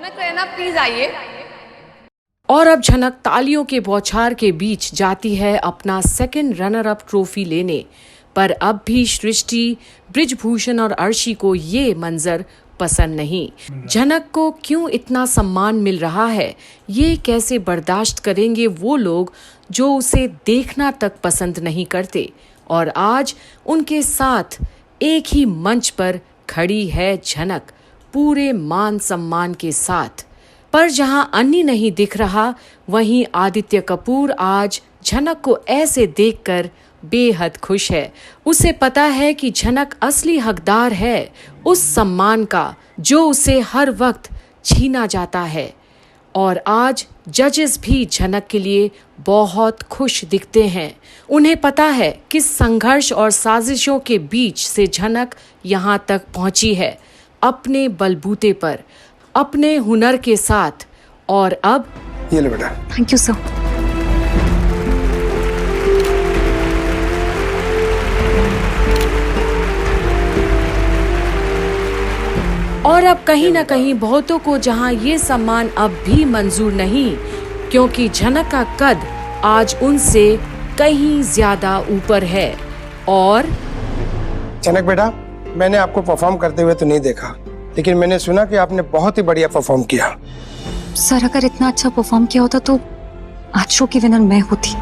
झनक रैना प्लीज आइए। और अब झनक तालियों के बौछार के बीच जाती है अपना सेकंड रनर अप ट्रॉफी लेने, पर अब भी सृष्टि, बृजभूषण और अर्शी को ये मंजर पसंद नहीं। झनक को क्यों इतना सम्मान मिल रहा है, ये कैसे बर्दाश्त करेंगे वो लोग जो उसे देखना तक पसंद नहीं करते। और आज उनके साथ एक ही मंच पर खड़ी है झनक, पूरे मान सम्मान के साथ। पर जहां अन्नी नहीं दिख रहा, वहीं आदित्य कपूर आज झनक को ऐसे देखकर बेहद खुश है। उसे पता है कि झनक असली हकदार है उस सम्मान का जो उसे हर वक्त छीना जाता है। और आज जजेस भी झनक के लिए बहुत खुश दिखते हैं। उन्हें पता है किस संघर्ष और साजिशों के बीच से झनक यहाँ तक पहुंची है, अपने बलबूते पर, अपने हुनर के साथ। और अब ये ले बेटा। Thank you sir. और अब कहीं न कहीं बहुतों को जहां ये सम्मान अब भी मंजूर नहीं, क्योंकि झनक का कद आज उनसे कहीं ज्यादा ऊपर है। और झनक बेटा, मैंने आपको परफॉर्म करते हुए तो नहीं देखा, लेकिन मैंने सुना कि आपने बहुत ही बढ़िया परफॉर्म किया। सर अगर इतना अच्छा परफॉर्म किया होता तो आज शो की विनर मैं होती।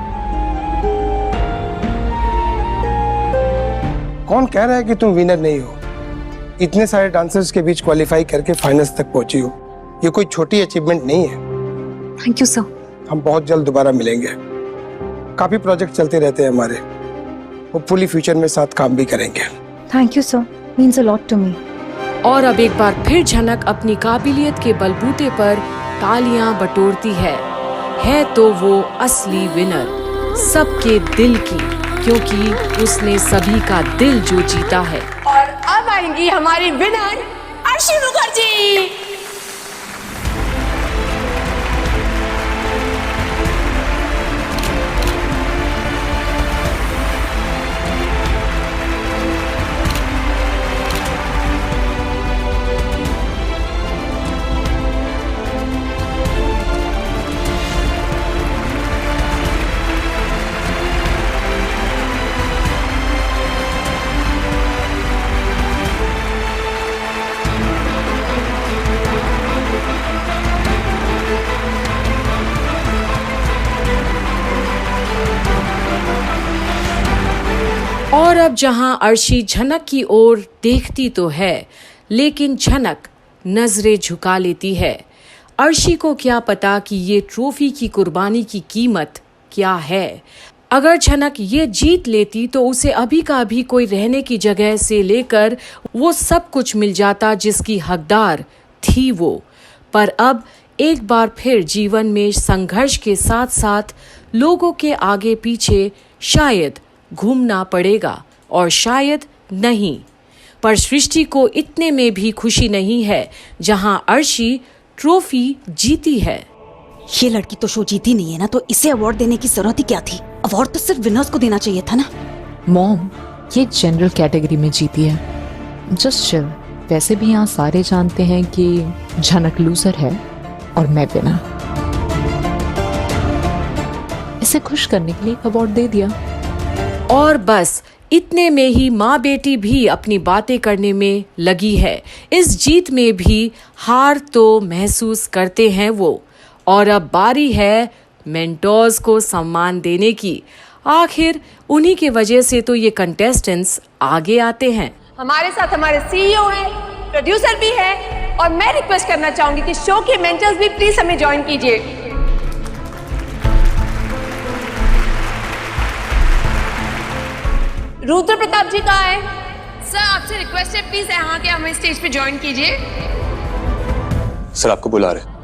कौन कह रहा है कि तुम विनर नहीं हो? इतने सारे डांसर्स के बीच क्वालिफाई करके फाइनल्स तक पहुंची हो, ये कोई छोटी अचीवमेंट नहीं है। Thank you sir. हम बहुत जल्द दोबारा मिलेंगे। काफी प्रोजेक्ट चलते रहते हैं हमारे, होपफुली फ्यूचर में साथ काम भी करेंगे। Thank you sir, means a lot to me. और अब एक बार फिर झनक अपनी काबिलियत के बलबूते पर तालियां बटोरती है तो वो असली विनर, सबके दिल की, क्योंकि उसने सभी का दिल जो जीता है। और अब आएंगी हमारी विनर अर्शी मुखर्जी। और अब जहां अर्शी झनक की ओर देखती तो है, लेकिन झनक नजरें झुका लेती है। अर्शी को क्या पता कि ये ट्रॉफी की कुर्बानी की कीमत क्या है। अगर झनक ये जीत लेती तो उसे अभी का अभी कोई रहने की जगह से लेकर वो सब कुछ मिल जाता जिसकी हकदार थी वो। पर अब एक बार फिर जीवन में संघर्ष के साथ साथ लोगों के आगे पीछे शायद घूमना पड़ेगा, और शायद नहीं। पर सृष्टि को इतने में भी खुशी नहीं है जहां अर्शी ट्रॉफी जीती है। ये लड़की तो शो जीती नहीं है ना, तो इसे अवार्ड देने की जरूरत ही क्या थी? अवार्ड तो सिर्फ विनर्स को देना चाहिए था ना। मॉम, ये जनरल कैटेगरी में जीती है, जस्ट चिल। वैसे भी यहाँ सारे जानते हैं कि झनक लूजर है और मैं विनर। इसे खुश करने के लिए अवार्ड दे दिया। और बस इतने में ही माँ बेटी भी अपनी बातें करने में लगी है। इस जीत में भी हार तो महसूस करते हैं वो। और अब बारी है मेंटोर्स को सम्मान देने की। आखिर उन्हीं के वजह से तो ये कंटेस्टेंट्स आगे आते हैं। हमारे साथ हमारे सीईओ हैं, प्रोड्यूसर भी है, और मैं रिक्वेस्ट करना चाहूंगी कि शो के मेंटर्स भी प्लीज हमें ज्वाइन कीजिए। रुद्र प्रताप जी कहाँ है? सर आपसे रिक्वेस्ट है, प्लीज यहाँ के हमें स्टेज पे ज्वाइन कीजिए। सर आपको बुला रहे।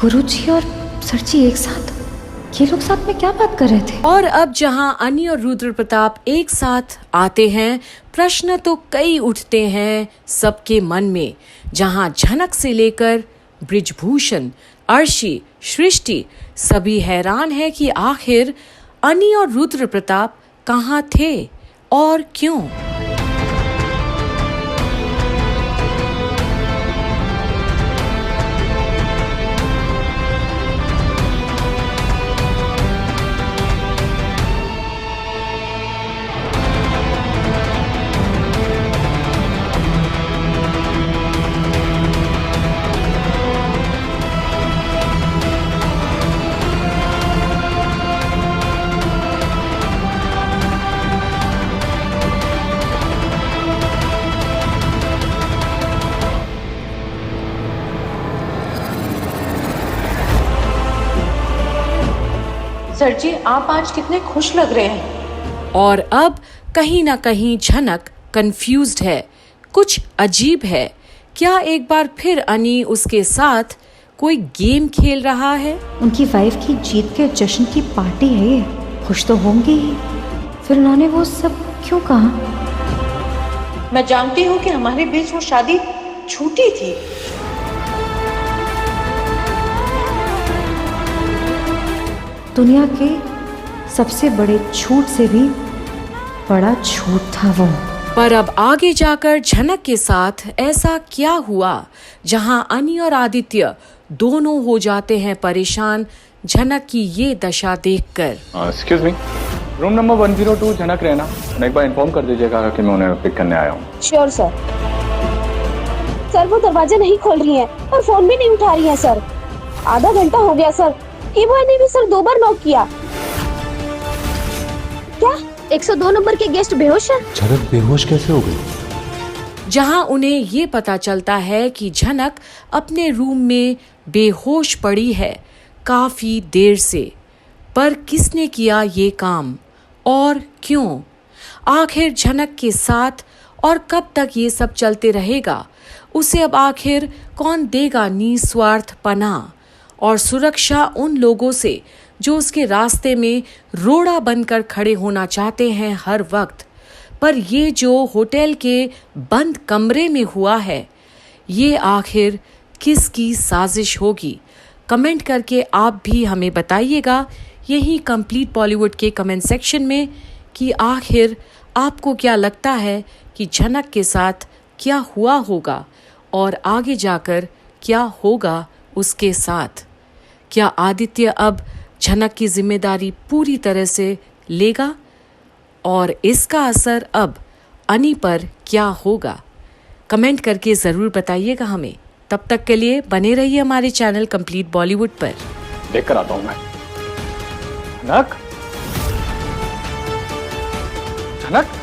गुरुजी और सर जी एक साथ? ये लोग साथ में क्या बात कर रहे थे? और अब जहां अन्नी और रुद्र प्रताप एक साथ आते हैं, प्रश्न तो कई उठते हैं सबके मन में। जहां झनक से लेकर बृजभूषण, अर्शी, सृष्टि, सभी हैरान है कि आखिर अनी और रुद्र प्रताप कहाँ थे और क्यों। सर जी, आप आज कितने खुश लग रहे हैं। और अब कहीं ना कहीं झनक कंफ्यूज्ड है, कुछ अजीब है। क्या एक बार फिर अनी उसके साथ कोई गेम खेल रहा है? उनकी वाइफ की जीत के जश्न की पार्टी है ये, खुश तो होंगे ही, फिर उन्होंने वो सब क्यों कहा? मैं जानती हूँ कि हमारे बीच वो शादी झूठी थी। दुनिया के सबसे बड़े झूठ से भी बड़ा झूठ था वो। पर अब आगे जाकर झनक के साथ ऐसा क्या हुआ जहां अनी और आदित्य दोनों हो जाते हैं परेशान झनक की ये दशा देखकर। एक्सक्यूज मी, रूम नंबर 102 झनक रहना, एक बार इन्फॉर्म कर दीजिएगा कि मैं उन्हें पिक करने आया हूँ। Sure sir. सर वो दरवाजा नहीं खोल रही हैं और फोन भी नहीं उठा रही हैं सर। आधा घंटा हो गया सर। ईबॉय ने भी सर 2 बार नॉक किया। क्या 102 नंबर के गेस्ट बेहोश हैं? झनक बेहोश कैसे हो गई? जहां उन्हें ये पता चलता है कि झनक अपने रूम में बेहोश पड़ी है काफी देर से। पर किसने किया ये काम और क्यों? आखिर झनक के साथ और कब तक ये सब चलते रहेगा? उसे अब आखिर कौन देगा निस्वार्थ पनाह और सुरक्षा उन लोगों से जो उसके रास्ते में रोड़ा बनकर खड़े होना चाहते हैं हर वक्त? पर ये जो होटल के बंद कमरे में हुआ है, ये आखिर किसकी साजिश होगी? कमेंट करके आप भी हमें बताइएगा यही कंप्लीट बॉलीवुड के कमेंट सेक्शन में कि आखिर आपको क्या लगता है कि झनक के साथ क्या हुआ होगा और आगे जाकर क्या होगा उसके साथ। क्या आदित्य अब झनक की जिम्मेदारी पूरी तरह से लेगा और इसका असर अब अनी पर क्या होगा? कमेंट करके ज़रूर बताइएगा हमें। तब तक के लिए बने रहिए हमारे चैनल कंप्लीट बॉलीवुड पर। देख कर आता हूँ मैं। झनक, झनक।